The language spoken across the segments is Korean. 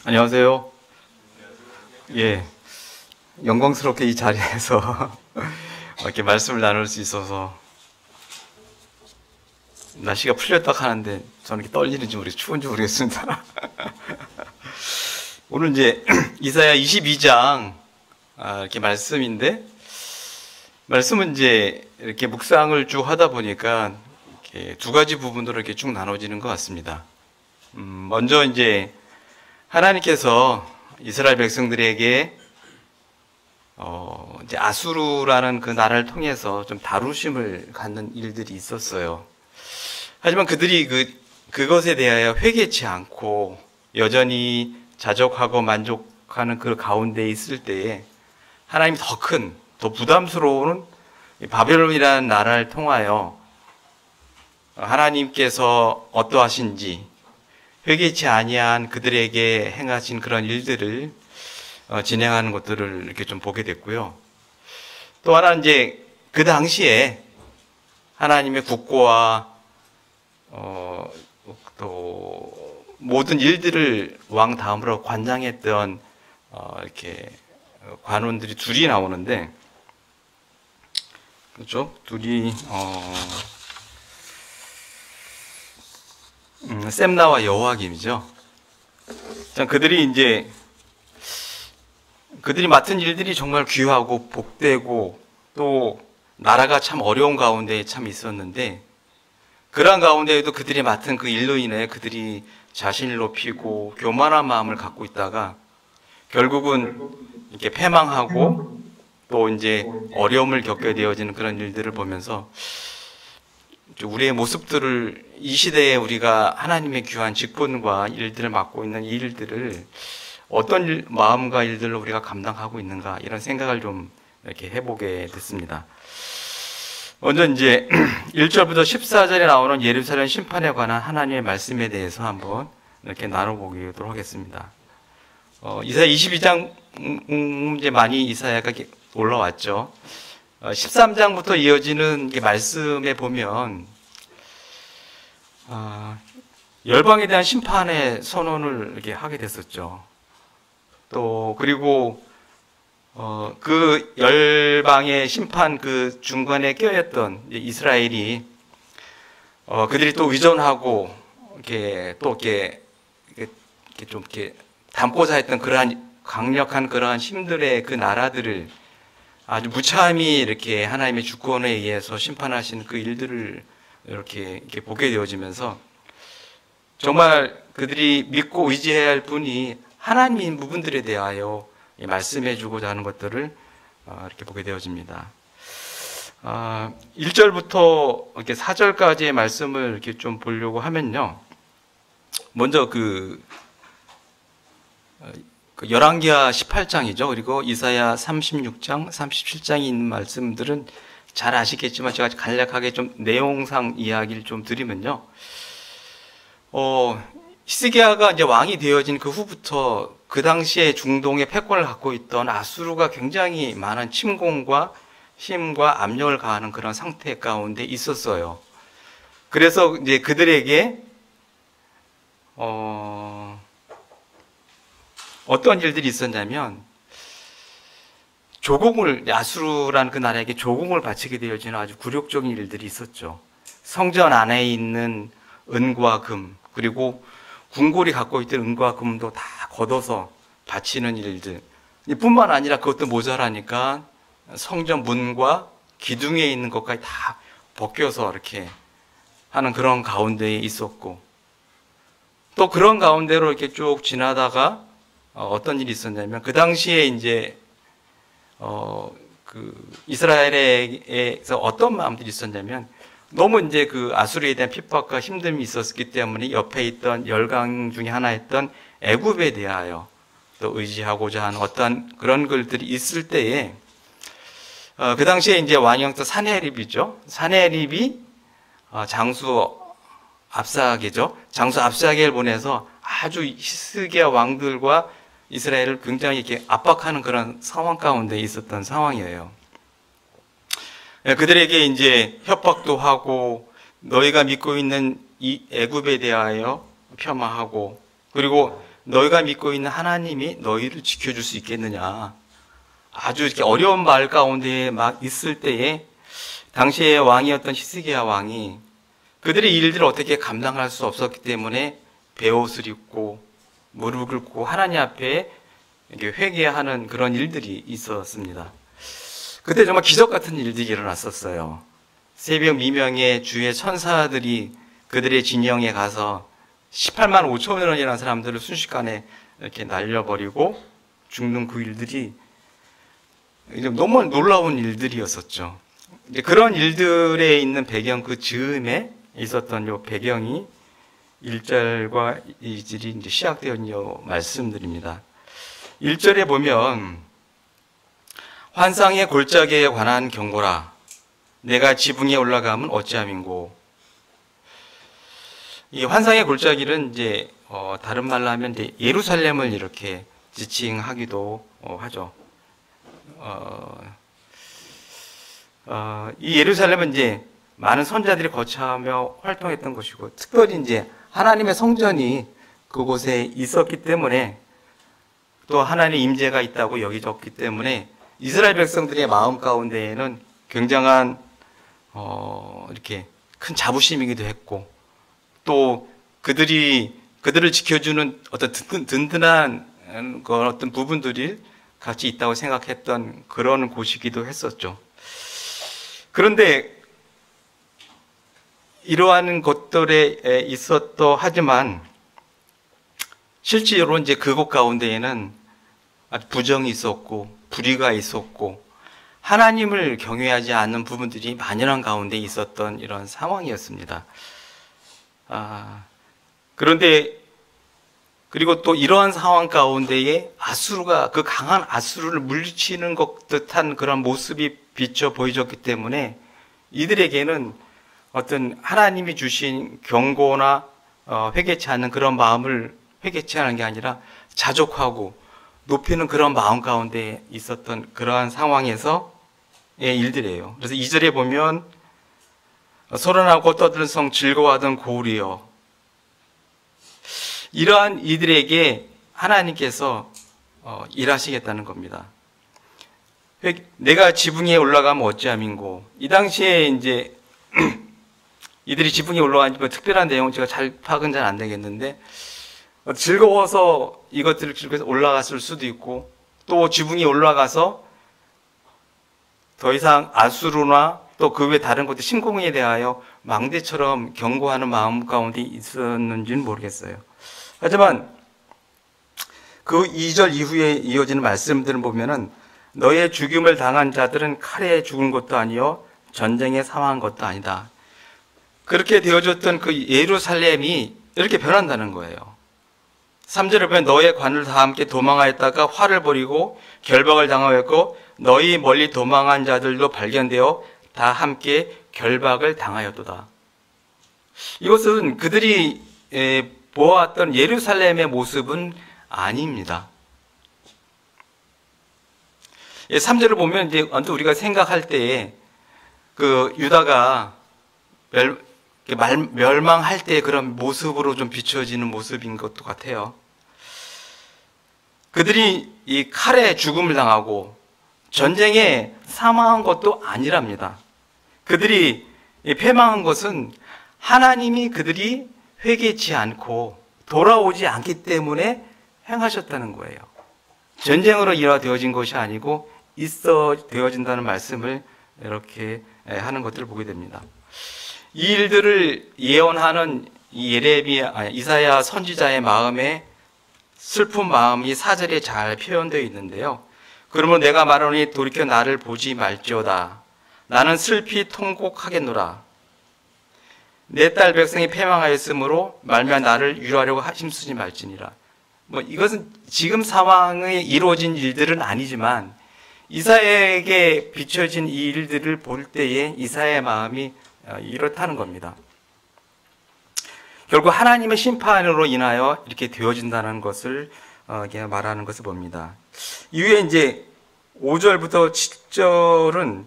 안녕하세요. 예, 영광스럽게 이 자리에서 이렇게 말씀을 나눌 수 있어서 날씨가 풀렸다 하는데 저는 이렇게 떨리는지 모르겠어요. 추운지 모르겠습니다. 오늘 이제 이사야 22장 이렇게 말씀인데, 말씀은 이제 이렇게 묵상을 쭉 하다 보니까 이렇게 두 가지 부분으로 이렇게 쭉 나눠지는 것 같습니다. 먼저 이제 하나님께서 이스라엘 백성들에게 이제 아수르라는 그 나라를 통해서 좀 다루심을 갖는 일들이 있었어요. 하지만 그들이 그것에 대하여 회개치 않고 여전히 자족하고 만족하는 그 가운데 있을 때에 하나님이 더 큰, 더 부담스러운 바벨론이라는 나라를 통하여 하나님께서 어떠하신지, 회개치 아니한 그들에게 행하신 그런 일들을 진행하는 것들을 이렇게 좀 보게 됐고요. 또 하나 이제 그 당시에 하나님의 국고와 또 모든 일들을 왕 다음으로 관장했던 이렇게 관원들이 둘이 나오는데, 그렇죠? 둘이 셈나와 여호와김이죠. 그들이 맡은 일들이 정말 귀하고 복되고 또 나라가 참 어려운 가운데 참 있었는데, 그러한 가운데에도 그들이 맡은 그 일로 인해 그들이 자신을 높이고 교만한 마음을 갖고 있다가 결국은 이렇게 패망하고 또 이제 어려움을 겪게 되어지는 그런 일들을 보면서 우리의 모습들을, 이 시대에 우리가 하나님의 귀한 직분과 일들을 맡고 있는 이 일들을 어떤 마음과 일들로 우리가 감당하고 있는가, 이런 생각을 좀 이렇게 해보게 됐습니다. 먼저 이제 1절부터 14절에 나오는 예루살렘 심판에 관한 하나님의 말씀에 대해서 한번 이렇게 나눠보도록 하겠습니다. 이사야 22장 이제 많이 이사야가 올라왔죠. 13장부터 이어지는 말씀에 보면 열방에 대한 심판의 선언을 이렇게 하게 됐었죠. 또 그리고 그 열방의 심판 그 중간에 껴있던 이스라엘이 그들이 또 의존하고 이렇게 또 이렇게 좀 이렇게 담고자 했던 그러한 강력한 그러한 힘들의 그 나라들을 아주 무참히 이렇게 하나님의 주권에 의해서 심판하시는 그 일들을 이렇게 보게 되어지면서 정말 그들이 믿고 의지해야 할 분이 하나님인 부분들에 대하여 말씀해 주고자 하는 것들을 이렇게 보게 되어집니다. 1절부터 이렇게 4절까지의 말씀을 이렇게 좀 보려고 하면요. 먼저 열왕기하 18장이죠. 그리고 이사야 36장, 37장에 있는 말씀들은 잘 아시겠지만 제가 간략하게 좀 내용상 이야기를 좀 드리면요. 히스기야가 이제 왕이 되어진 그 후부터 그 당시에 중동의 패권을 갖고 있던 아수르가 굉장히 많은 침공과 힘과 압력을 가하는 그런 상태 가운데 있었어요. 그래서 이제 그들에게 어떤 일들이 있었냐면 아수르라는 그 나라에게 조공을 바치게 되어지는 아주 굴욕적인 일들이 있었죠. 성전 안에 있는 은과 금, 그리고 궁궐이 갖고 있던 은과 금도 다 걷어서 바치는 일들. 뿐만 아니라 그것도 모자라니까 성전 문과 기둥에 있는 것까지 다 벗겨서 이렇게 하는 그런 가운데에 있었고, 또 그런 가운데로 이렇게 쭉 지나다가 어떤 일이 있었냐면, 그 당시에 이제 이스라엘에서 어떤 마음들이 있었냐면, 너무 이제 그 아수르에 대한 핍박과 힘듦이 있었기 때문에 옆에 있던 열강 중에 하나였던 애굽에 대하여 또 의지하고자 하는 어떤 그런 글들이 있을 때에 그 당시에 이제 왕이었던 사네립이죠. 사네립이 장수 압사게를 보내서 아주 히스기야 왕들과 이스라엘을 굉장히 이렇게 압박하는 그런 상황 가운데 있었던 상황이에요. 그들에게 이제 협박도 하고 너희가 믿고 있는 이 애굽에 대하여 폄하하고, 그리고 너희가 믿고 있는 하나님이 너희를 지켜줄 수 있겠느냐. 아주 이렇게 어려운 말 가운데 막 있을 때에 당시의 왕이었던 히스기야 왕이 그들의 일들을 어떻게 감당할 수 없었기 때문에 베옷을 입고 무릎을 꿇고 하나님 앞에 이렇게 회개하는 그런 일들이 있었습니다. 그때 정말 기적 같은 일들이 일어났었어요. 새벽 미명에 주의 천사들이 그들의 진영에 가서 18만 5천 원이라는 사람들을 순식간에 이렇게 날려버리고 죽는 그 일들이 너무 놀라운 일들이었었죠. 그런 일들에 있는 배경, 그 즈음에 있었던 요 배경이 1절과 2절이 이제 시작되어 있는 요 말씀드립니다. 1절에 보면 환상의 골짜기에 관한 경고라. 내가 지붕에 올라가면 어찌함인고. 이 환상의 골짜기는 이제 다른 말로 하면 이제 예루살렘을 이렇게 지칭하기도 하죠. 이 예루살렘은 이제 많은 선자들이 거처하며 활동했던 곳이고, 특별히 이제 하나님의 성전이 그곳에 있었기 때문에, 또 하나님의 임재가 있다고 여겨졌기 때문에 이스라엘 백성들의 마음 가운데에는 굉장한 이렇게 큰 자부심이기도 했고, 또 그들을 지켜주는 어떤 든든한 어떤 부분들이 같이 있다고 생각했던 그런 곳이기도 했었죠. 그런데 이러한 것들에 있었더 하지만 실제로 이제 그곳 가운데에는 아주 부정이 있었고 불의가 있었고 하나님을 경외하지 않는 부분들이 만연한 가운데 있었던 이런 상황이었습니다. 그런데 그리고 또 이러한 상황 가운데에 아수르가 그 강한 아수르를 물리치는 것 듯한 그런 모습이 비쳐 보여졌기 때문에 이들에게는 어떤 하나님이 주신 경고나 회개치 않는 그런 마음을 회개치 않은 게 아니라 자족하고 높이는 그런 마음 가운데 있었던 그러한 상황에서의 일들이에요. 그래서 2절에 보면 소란하고 떠드는 성 즐거워하던 고울이여. 이러한 이들에게 하나님께서 일하시겠다는 겁니다. 내가 지붕에 올라가면 어찌함인고. 이 당시에 이제 이들이 지붕에 올라가니 특별한 내용 제가 잘 파악은 잘 안 되겠는데 즐거워서 이것들을 즐거워서 올라갔을 수도 있고 또 지붕에 올라가서 더 이상 아수르나 또 그 외 다른 것들 침공에 대하여 망대처럼 경고하는 마음 가운데 있었는지는 모르겠어요. 하지만 그 2절 이후에 이어지는 말씀들을 보면은 너의 죽임을 당한 자들은 칼에 죽은 것도 아니요 전쟁에 사망한 것도 아니다. 그렇게 되어졌던 그 예루살렘이 이렇게 변한다는 거예요. 3절에 보면 너의 관을 다 함께 도망하였다가 화를 벌이고 결박을 당하였고 너희 멀리 도망한 자들도 발견되어 다 함께 결박을 당하였도다. 이것은 그들이 보았던 예루살렘의 모습은 아닙니다. 3절을 보면 이제 언뜻 우리가 생각할 때에 그 유다가 멸망할 때 그런 모습으로 좀 비춰지는 모습인 것도 같아요. 그들이 이 칼에 죽음을 당하고 전쟁에 사망한 것도 아니랍니다. 그들이 패망한 것은 하나님이 그들이 회개치 않고 돌아오지 않기 때문에 행하셨다는 거예요. 전쟁으로 일화되어진 것이 아니고 있어 되어진다는 말씀을 이렇게 하는 것들을 보게 됩니다. 이 일들을 예언하는 이사야 선지자의 마음에 슬픈 마음이 4절에 잘 표현되어 있는데요. 그러면 내가 말하노니 돌이켜 나를 보지 말지어다. 나는 슬피 통곡하겠노라. 내 딸 백성이 패망하였으므로 말미암아 나를 위로하려고 힘쓰지 말지니라. 이것은 지금 상황에 이루어진 일들은 아니지만 이사야에게 비춰진 이 일들을 볼 때에 이사야의 마음이 이렇다는 겁니다. 결국 하나님의 심판으로 인하여 이렇게 되어진다는 것을 말하는 것을 봅니다. 이후에 이제 5절부터 7절은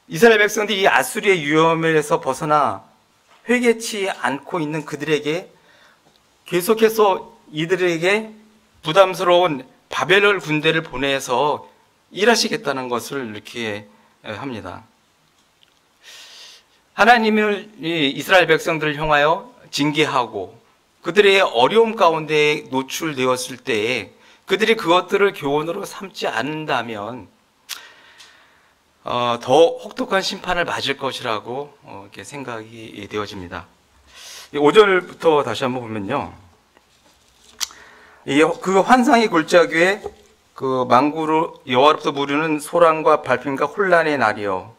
이스라엘 백성들이 이 아수리의 위험에서 벗어나 회개치 않고 있는 그들에게 계속해서 이들에게 부담스러운 바벨론 군대를 보내서 일하시겠다는 것을 이렇게 합니다. 하나님을 이스라엘 백성들을 향하여 징계하고 그들의 어려움 가운데 노출되었을 때에 그들이 그것들을 교훈으로 삼지 않는다면 더 혹독한 심판을 맞을 것이라고 이렇게 생각이 되어집니다. 5절부터 다시 한번 보면요. 그 환상의 골짜기에 그 망구로 여호와로부터 부르는 소란과 발핀과 혼란의 날이요.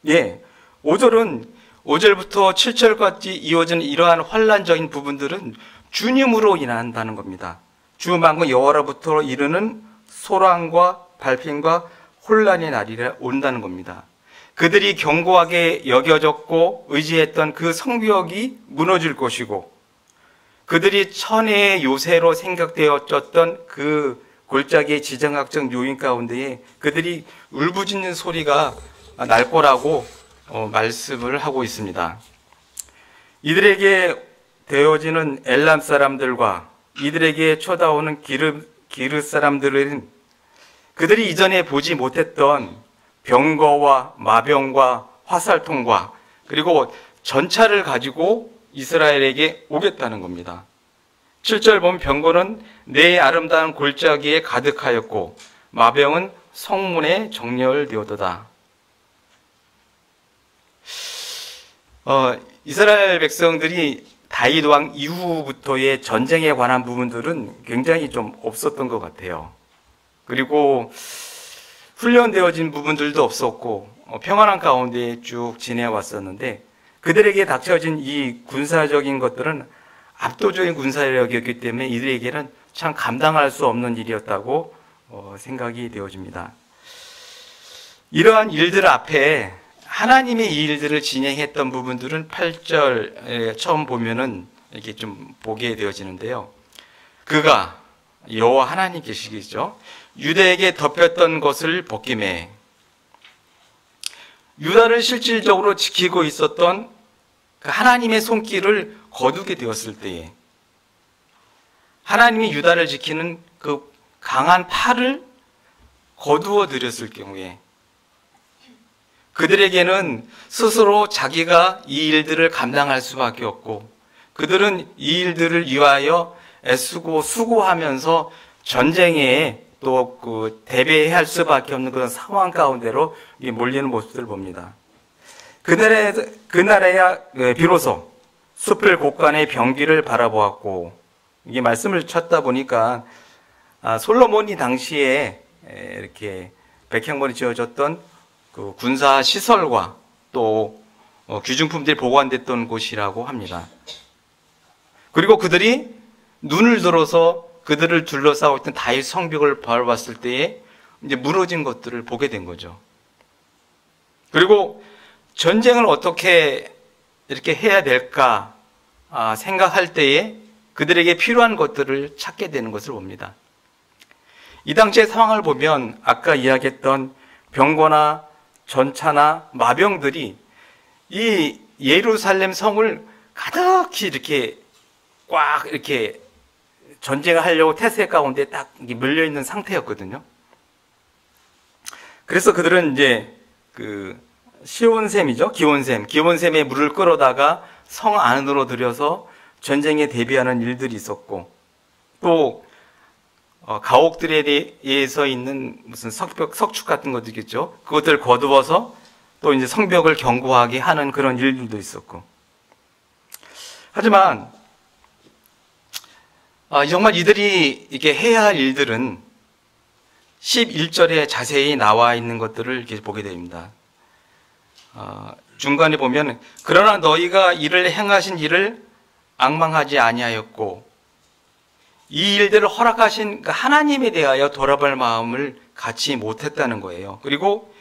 5절부터 7절까지 이어진 이러한 환란적인 부분들은 주님으로 인한다는 겁니다. 주 만국 여호와로부터 이르는 소란과 발핀과 혼란의 날이 온다는 겁니다. 그들이 견고하게 여겨졌고 의지했던 그 성벽이 무너질 것이고 그들이 천혜의 요새로 생각되었던 그 골짜기의 지정학적 요인 가운데에 그들이 울부짖는 소리가 날 거라고 말씀을 하고 있습니다. 이들에게 되어지는 엘람 사람들과 이들에게 쳐다오는 기르 사람들은 그들이 이전에 보지 못했던 병거와 마병과 화살통과 그리고 전차를 가지고 이스라엘에게 오겠다는 겁니다. 7절 보면 병거는 내 아름다운 골짜기에 가득하였고 마병은 성문에 정렬되었도다. 이스라엘 백성들이 다윗 왕 이후부터의 전쟁에 관한 부분들은 굉장히 좀 없었던 것 같아요. 그리고 훈련되어진 부분들도 없었고 평안한 가운데 쭉 지내왔었는데 그들에게 닥쳐진 이 군사적인 것들은 압도적인 군사력이었기 때문에 이들에게는 참 감당할 수 없는 일이었다고 생각이 되어집니다. 이러한 일들 앞에 하나님의 이 일들을 진행했던 부분들은 8절 처음 보면은 이렇게 좀 보게 되어지는데요. 그가 여호와 하나님 계시겠죠. 유다에게 덮였던 것을 벗김에 유다를 실질적으로 지키고 있었던 그 하나님의 손길을 거두게 되었을 때에 하나님이 유다를 지키는 그 강한 팔을 거두어 드렸을 경우에 그들에게는 스스로 자기가 이 일들을 감당할 수밖에 없고 그들은 이 일들을 위하여 애쓰고 수고하면서 전쟁에 또 그 대비해야 할 수밖에 없는 그런 상황 가운데로 몰리는 모습들을 봅니다. 그날에야 비로소 숲을 곳간의 병기를 바라보았고 이게 말씀을 찾다 보니까 솔로몬이 당시에 이렇게 백향문이 지어졌던 그 군사 시설과 또 귀중품들이 보관됐던 곳이라고 합니다. 그리고 그들이 눈을 들어서 그들을 둘러싸고 있던 다윗 성벽을 바라봤을 때에 이제 무너진 것들을 보게 된 거죠. 그리고 전쟁을 어떻게 이렇게 해야 될까 생각할 때에 그들에게 필요한 것들을 찾게 되는 것을 봅니다. 이 당시의 상황을 보면 아까 이야기했던 병거나 전차나 마병들이 이 예루살렘 성을 가득히 이렇게 꽉 이렇게 전쟁을 하려고 태세 가운데 딱 몰려 있는 상태였거든요. 그래서 그들은 이제 그 시온샘이죠. 기온샘에 물을 끌어다가 성 안으로 들여서 전쟁에 대비하는 일들이 있었고 또 가옥들에 대해서 있는 무슨 석축 같은 것도 있겠죠. 그것들을 거두어서 또 이제 성벽을 견고하게 하는 그런 일들도 있었고. 하지만 정말 이들이 이렇게 해야 할 일들은 11절에 자세히 나와 있는 것들을 이렇게 보게 됩니다. 중간에 보면 그러나 너희가 이를 행하신 일을 앙망하지 아니하였고 이 일들을 허락하신 하나님에 대하여 돌아볼 마음을 갖지 못했다는 거예요. 그리고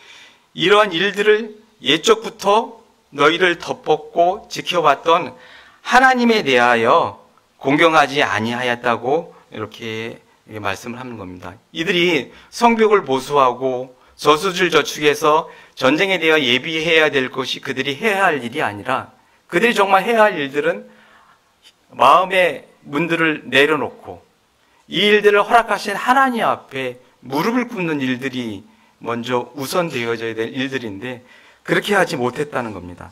이러한 일들을 예적부터 너희를 덮었고 지켜봤던 하나님에 대하여 공경하지 아니하였다고 이렇게 말씀을 하는 겁니다. 이들이 성벽을 보수하고 저수질 저축해서 전쟁에 대해 예비해야 될 것이 그들이 해야 할 일이 아니라 그들이 정말 해야 할 일들은 마음의 문들을 내려놓고 이 일들을 허락하신 하나님 앞에 무릎을 꿇는 일들이 먼저 우선되어져야 될 일들인데 그렇게 하지 못했다는 겁니다.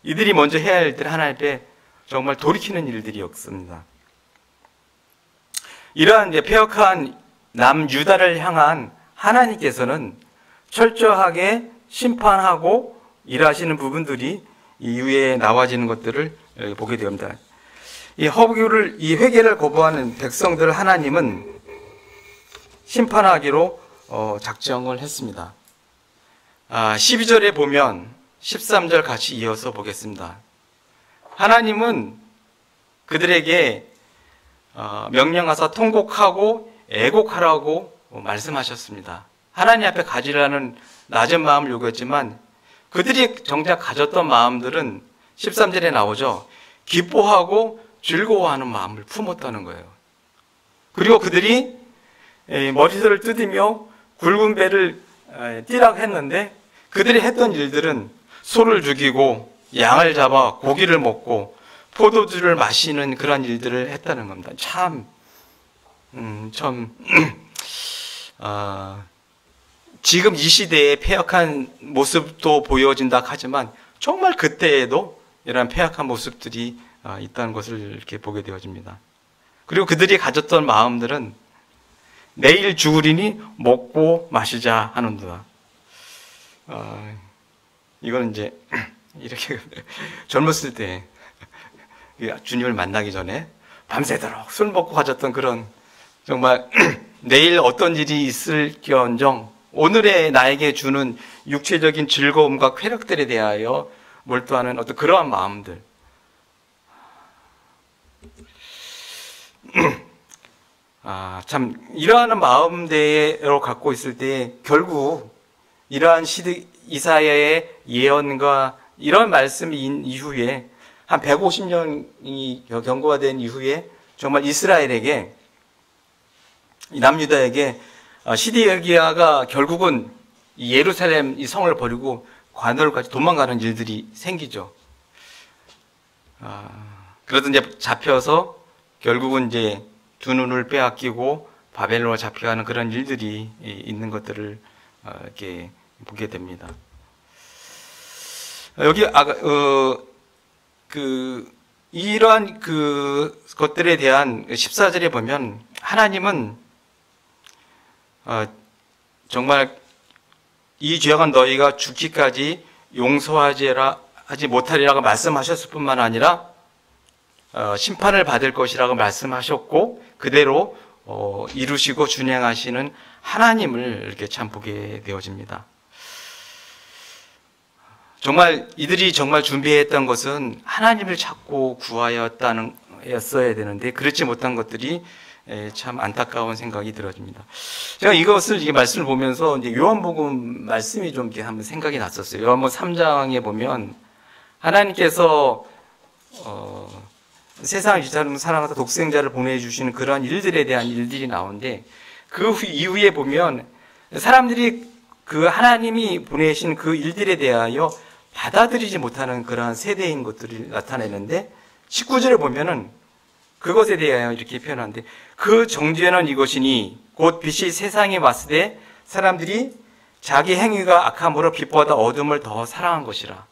이들이 먼저 해야 할 일들 하나님 앞에 정말 돌이키는 일들이었습니다. 이러한 패역한 남유다를 향한 하나님께서는 철저하게 심판하고 일하시는 부분들이 이후에 나와지는 것들을 보게 됩니다. 이 회개를 거부하는 백성들을 하나님은 심판하기로 작정을 했습니다. 12절에 보면 13절 같이 이어서 보겠습니다. 하나님은 그들에게 명령하사 통곡하고 애곡하라고 말씀하셨습니다. 하나님 앞에 가지라는 낮은 마음을 요구했지만 그들이 정작 가졌던 마음들은 13절에 나오죠. 기뻐하고 즐거워하는 마음을 품었다는 거예요. 그리고 그들이 머리털을 뜯으며 굵은 배를 띠라고 했는데 그들이 했던 일들은 소를 죽이고 양을 잡아 고기를 먹고 포도주를 마시는 그런 일들을 했다는 겁니다. 지금 이 시대의 패역한 모습도 보여진다 하지만 정말 그때에도 이러한 패역한 모습들이 있다는 것을 이렇게 보게 되어집니다. 그리고 그들이 가졌던 마음들은 내일 죽으리니 먹고 마시자 하는도다. 이거는 이제 이렇게 젊었을 때 주님을 만나기 전에 밤새도록 술 먹고 가졌던 그런 정말 내일 어떤 일이 있을지언정 오늘의 나에게 주는 육체적인 즐거움과 쾌락들에 대하여 몰두하는 어떤 그러한 마음들. 참 이러한 마음대로 갖고 있을 때 결국 이러한 이사야의 예언과 이런 말씀이 이후에 한 150년이 경고가 된 이후에 정말 이스라엘에게 남유다에게 시드기야가 결국은 예루살렘 이 성을 버리고 관으로까지 도망가는 일들이 생기죠. 그러다 이제 잡혀서 결국은 이제 두 눈을 빼앗기고 바벨론으로 잡혀가는 그런 일들이 있는 것들을 이렇게 보게 됩니다. 여기 이러한 것들에 대한 14절에 보면 하나님은 정말 이 죄악은 너희가 죽기까지 용서하지 못하리라고 말씀하셨을 뿐만 아니라 심판을 받을 것이라고 말씀하셨고 그대로 이루시고 준행하시는 하나님을 이렇게 참 보게 되어집니다. 정말 이들이 정말 준비했던 것은 하나님을 찾고 구하였어야 되는데 그렇지 못한 것들이 참 안타까운 생각이 들어집니다. 제가 이 말씀을 보면서 이제 요한복음 말씀이 좀 이렇게 한번 생각이 났었어요. 요한복음 3장에 보면 하나님께서 세상을 이처럼 사랑하다 독생자를 보내주시는 그러한 일들에 대한 일들이 나오는데 그 이후에 보면 사람들이 그 하나님이 보내신 그 일들에 대하여 받아들이지 못하는 그러한 세대인 것들이 나타내는데 19절에 보면은 그것에 대하여 이렇게 표현하는데 그 정죄는 이것이니 곧 빛이 세상에 왔을 때 사람들이 자기 행위가 악함으로 빛보다 어둠을 더 사랑한 것이라.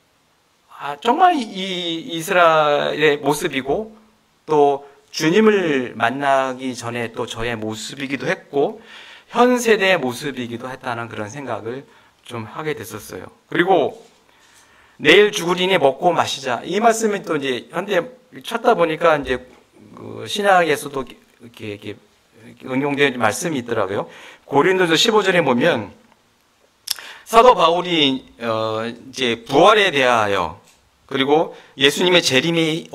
정말 이 이스라엘의 모습이고 또 주님을 만나기 전에 또 저의 모습이기도 했고 현 세대의 모습이기도 했다는 그런 생각을 좀 하게 됐었어요. 그리고 내일 죽으리니 먹고 마시자. 이 말씀이 또 이제 현대 찾다 보니까 이제 신약에서도 이렇게 응용된 말씀이 있더라고요. 고린도서 15절에 보면 사도 바울이 이제 부활에 대하여 그리고 예수님의 재림이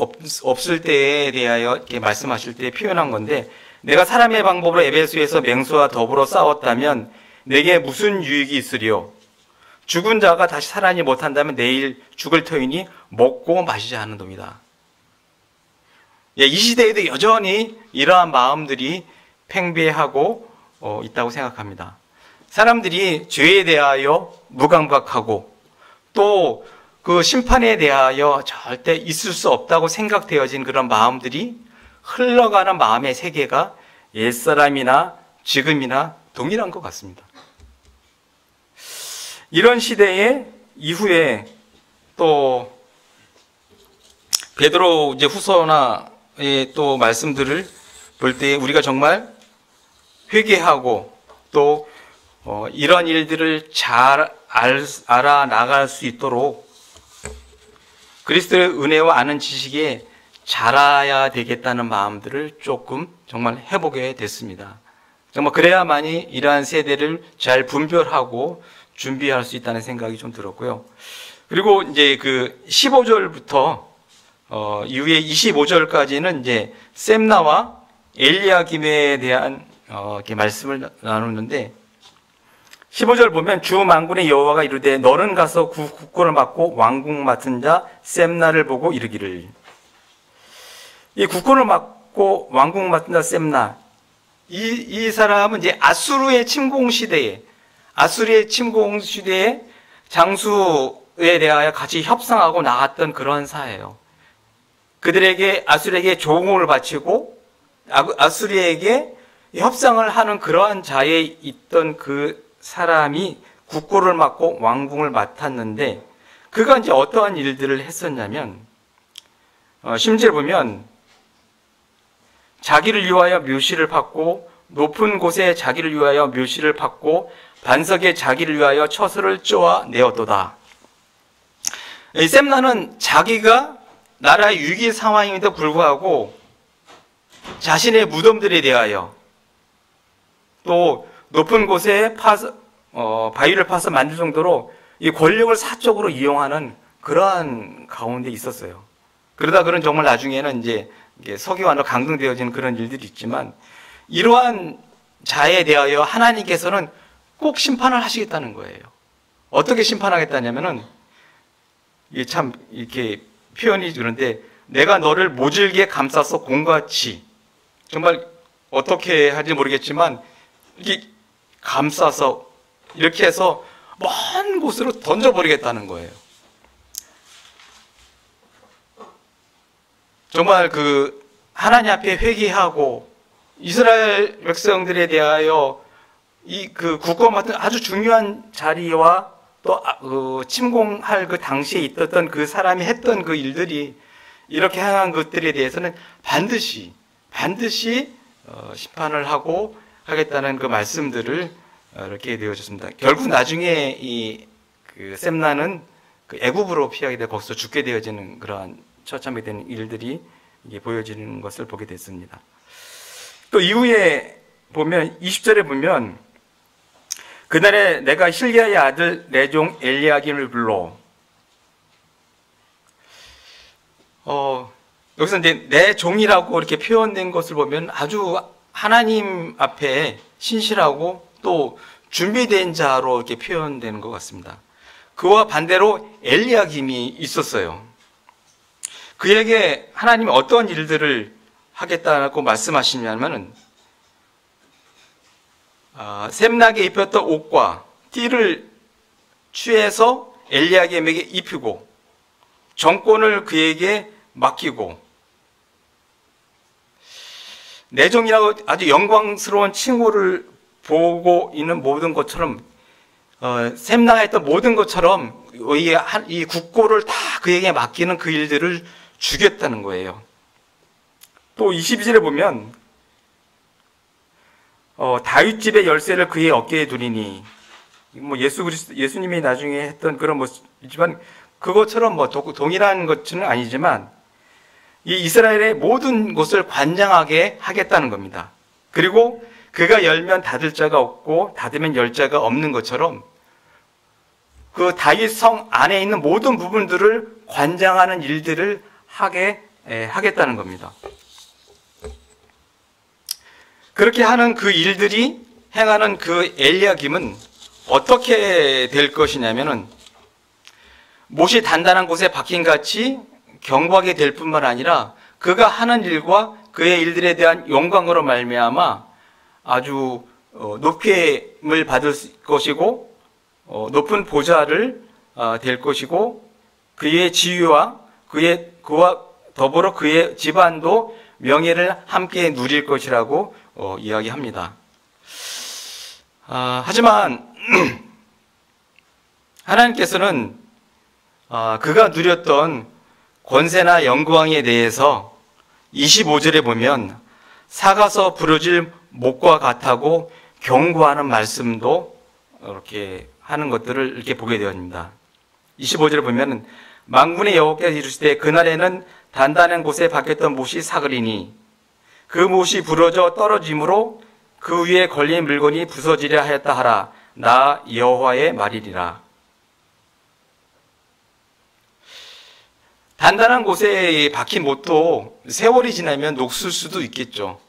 없을 때에 대하여 이렇게 말씀하실 때 표현한 건데 내가 사람의 방법으로 에베소에서 맹수와 더불어 싸웠다면 내게 무슨 유익이 있으리요? 죽은 자가 다시 살아나지 못한다면 내일 죽을 터이니 먹고 마시자 하는 놈이다. 이 시대에도 여전히 이러한 마음들이 팽배하고 있다고 생각합니다. 사람들이 죄에 대하여 무감각하고 또 그 심판에 대하여 절대 있을 수 없다고 생각되어진 그런 마음들이 흘러가는 마음의 세계가 옛사람이나 지금이나 동일한 것 같습니다. 이런 시대에 이후에 또 베드로 이제 후서나의 또 말씀들을 볼 때 우리가 정말 회개하고 또 이런 일들을 잘 알아 나갈 수 있도록 그리스도의 은혜와 아는 지식에 자라야 되겠다는 마음들을 조금 정말 해보게 됐습니다. 정말 그래야만이 이러한 세대를 잘 분별하고 준비할 수 있다는 생각이 좀 들었고요. 그리고 이제 그 15절부터 이후에 25절까지는 이제 셈나와 엘리야김에 대한 이렇게 말씀을 나누는데 15절 보면 주 만군의 여호와가 이르되 너는 가서 국고를 맡고 왕궁 맡은 자 셈나를 보고 이르기를. 이 국고를 맡고 왕궁 맡은 자 셈나, 이 사람은 이제 아수르의 침공 시대에 장수에 대하여 같이 협상하고 나갔던 그런 사예요. 그들에게 아수르에게 조공을 바치고 아수르에게 협상을 하는 그러한 자에 있던 그 사람이 국고를 맡고 왕궁을 맡았는데 그가 이제 어떠한 일들을 했었냐면 10절에 보면 자기를 위하여 묘시를 받고 높은 곳에 자기를 위하여 묘시를 받고 반석에 자기를 위하여 처소를 쪼아 내었도다. 이 셈나는 자기가 나라의 위기 상황임에도 불구하고 자신의 무덤들에 대하여 또 높은 곳에 바위를 파서 만들 정도로 이 권력을 사적으로 이용하는 그러한 가운데 있었어요. 그러다 그는 정말 나중에는 이제 서기관으로 강등되어지는 그런 일들이 있지만 이러한 자에 대하여 하나님께서는 꼭 심판을 하시겠다는 거예요. 어떻게 심판하겠다냐면은 이게 참 이렇게 표현이 그런데 내가 너를 모질게 감싸서 공같이 정말 어떻게 할지 모르겠지만 이렇게 감싸서 이렇게 해서 먼 곳으로 던져버리겠다는 거예요. 정말 그 하나님 앞에 회개하고 이스라엘 백성들에 대하여 이 그 국고 맡은 아주 중요한 자리와 또 침공할 그 당시에 있었던 그 사람이 했던 그 일들이 이렇게 행한 것들에 대해서는 반드시 심판을 하고 하겠다는 그 말씀들을 이렇게 되어졌습니다. 결국 나중에 이 그 셈나는 그 애굽으로 피하게 되고 거기서 죽게 되어지는 그러한 처참하게 되는 일들이 이게 보여지는 것을 보게 됐습니다. 또 이후에 보면 20절에 보면 그날에 내가 hilki야의 아들 내 종 엘리야김을 불러 여기서 이제 내 종이라고 이렇게 표현된 것을 보면 아주 하나님 앞에 신실하고 또 준비된 자로 이렇게 표현되는 것 같습니다. 그와 반대로 엘리야김이 있었어요. 그에게 하나님이 어떤 일들을 하겠다고 말씀하시냐면은 셈나게 입혔던 옷과 띠를 취해서 엘리야김에게 입히고 정권을 그에게 맡기고 내 종이라고 아주 영광스러운 칭호를 보고 있는 모든 것처럼 셈나가 했던 모든 것처럼 이 국고를 다 그에게 맡기는 그 일들을 주겠다는 거예요. 또 22절에 보면 다윗 집의 열쇠를 그의 어깨에 두리니 뭐 예수님이 나중에 했던 그런 모습이지만 그것처럼 뭐 동일한 것은 아니지만 이 이스라엘의 모든 곳을 관장하게 하겠다는 겁니다. 그리고 그가 열면 닫을 자가 없고 닫으면 열 자가 없는 것처럼 그 다윗 성 안에 있는 모든 부분들을 관장하는 일들을 하겠다는 겁니다. 그렇게 하는 그 일들이 행하는 그 엘리야김은 어떻게 될 것이냐면은 못이 단단한 곳에 박힌 같이 경고하게 될 뿐만 아니라 그가 하는 일과 그의 일들에 대한 영광으로 말미암아 아주 높임을 받을 것이고 높은 보좌를 될 것이고 그의 지위와 그와 더불어 그의 집안도 명예를 함께 누릴 것이라고 이야기합니다. 하지만 하나님께서는 그가 누렸던 권세나 영광에 대해서 25절에 보면 사가서 부러질 목과 같다고 경고하는 말씀도 이렇게 하는 것들을 이렇게 보게 되었습니다. 25절에 보면 만군의 여호와께서 이르시되 그날에는 단단한 곳에 박혔던 못이 사그리니 그 못이 부러져 떨어짐으로 그 위에 걸린 물건이 부서지려 하였다 하라. 나 여호와의 말이리라. 단단한 곳에 박힌 못도 세월이 지나면 녹슬 수도 있겠죠.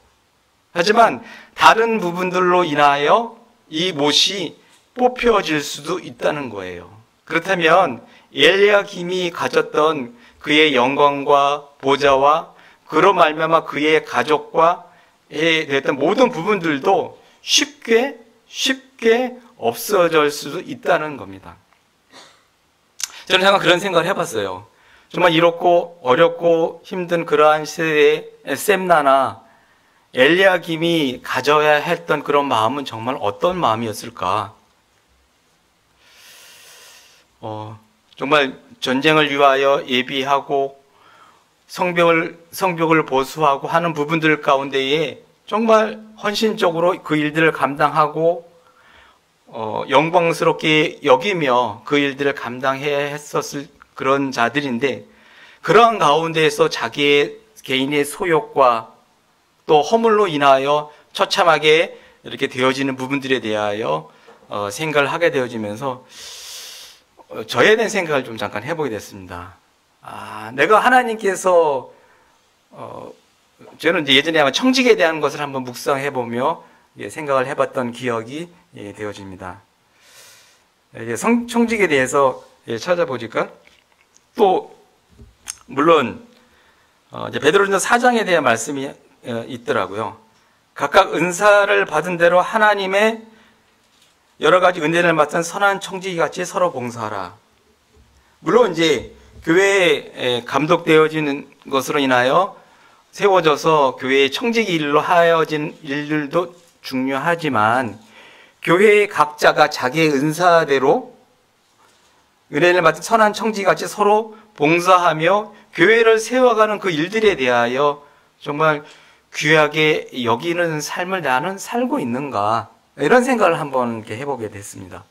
하지만 다른 부분들로 인하여 이 못이 뽑혀질 수도 있다는 거예요. 그렇다면 엘리야김이 가졌던 그의 영광과 보좌와 그로 말미암아 그의 가족과 됐던 모든 부분들도 쉽게 없어질 수도 있다는 겁니다. 저는 항상 그런 생각을 해봤어요. 정말 이렇고 어렵고 힘든 그러한 시대에 셈나나 엘리야김이 가져야 했던 그런 마음은 정말 어떤 마음이었을까? 정말 전쟁을 위하여 예비하고 성벽을 보수하고 하는 부분들 가운데에 정말 헌신적으로 그 일들을 감당하고 영광스럽게 여기며 그 일들을 감당해야 했었을 그런 자들인데 그러한 가운데에서 자기의 개인의 소욕과 또 허물로 인하여 처참하게 이렇게 되어지는 부분들에 대하여 생각을 하게 되어지면서 저에 대한 생각을 좀 잠깐 해보게 됐습니다. 내가 하나님께서 저는 이제 예전에 아마 청직에 대한 것을 한번 묵상해보며 생각을 해봤던 기억이 되어집니다. 청직에 대해서 찾아보니까 또 물론 이제 베드로전서 4장에 대한 말씀이 있더라고요. 각각 은사를 받은 대로 하나님의 여러 가지 은혜를 맡은 선한 청지기 같이 서로 봉사하라. 물론 이제 교회에 감독되어지는 것으로 인하여 세워져서 교회의 청지기 일로 하여진 일들도 중요하지만 교회의 각자가 자기의 은사대로 은혜를 맡은 선한 청지기 같이 서로 봉사하며 교회를 세워가는 그 일들에 대하여 정말 귀하게 여기는 삶을 나는 살고 있는가, 이런 생각을 한번 이렇게 해보게 됐습니다.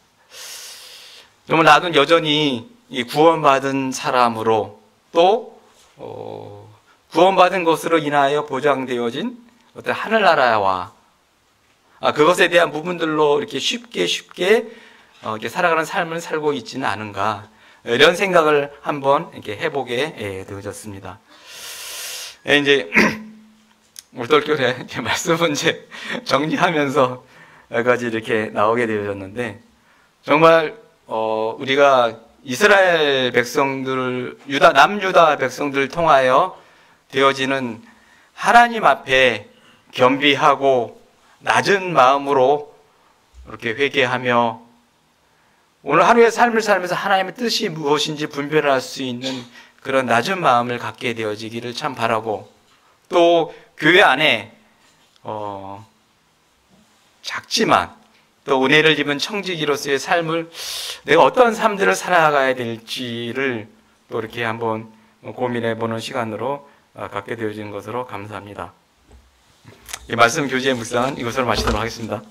정말 나는 여전히 이 구원받은 사람으로 또 구원받은 것으로 인하여 보장되어진 어떤 하늘나라와 그것에 대한 부분들로 이렇게 쉽게 이렇게 살아가는 삶을 살고 있지는 않은가, 이런 생각을 한번 이렇게 해보게 되어졌습니다. 이제 올돌결에 말씀은 이제 정리하면서 여러 가지 이렇게 나오게 되어졌는데, 정말 우리가 이스라엘 백성들, 남유다 백성들을 통하여 되어지는 하나님 앞에 겸비하고 낮은 마음으로 이렇게 회개하며 오늘 하루의 삶을 살면서 하나님의 뜻이 무엇인지 분별할 수 있는 그런 낮은 마음을 갖게 되어지기를 참 바라고, 또 교회 안에 작지만 또 은혜를 입은 청지기로서의 삶을 내가 어떤 삶들을 살아가야 될지를 또 이렇게 한번 고민해보는 시간으로 갖게 되어지는 것으로 감사합니다. 이 말씀 교제의 묵상은 이것으로 마치도록 하겠습니다.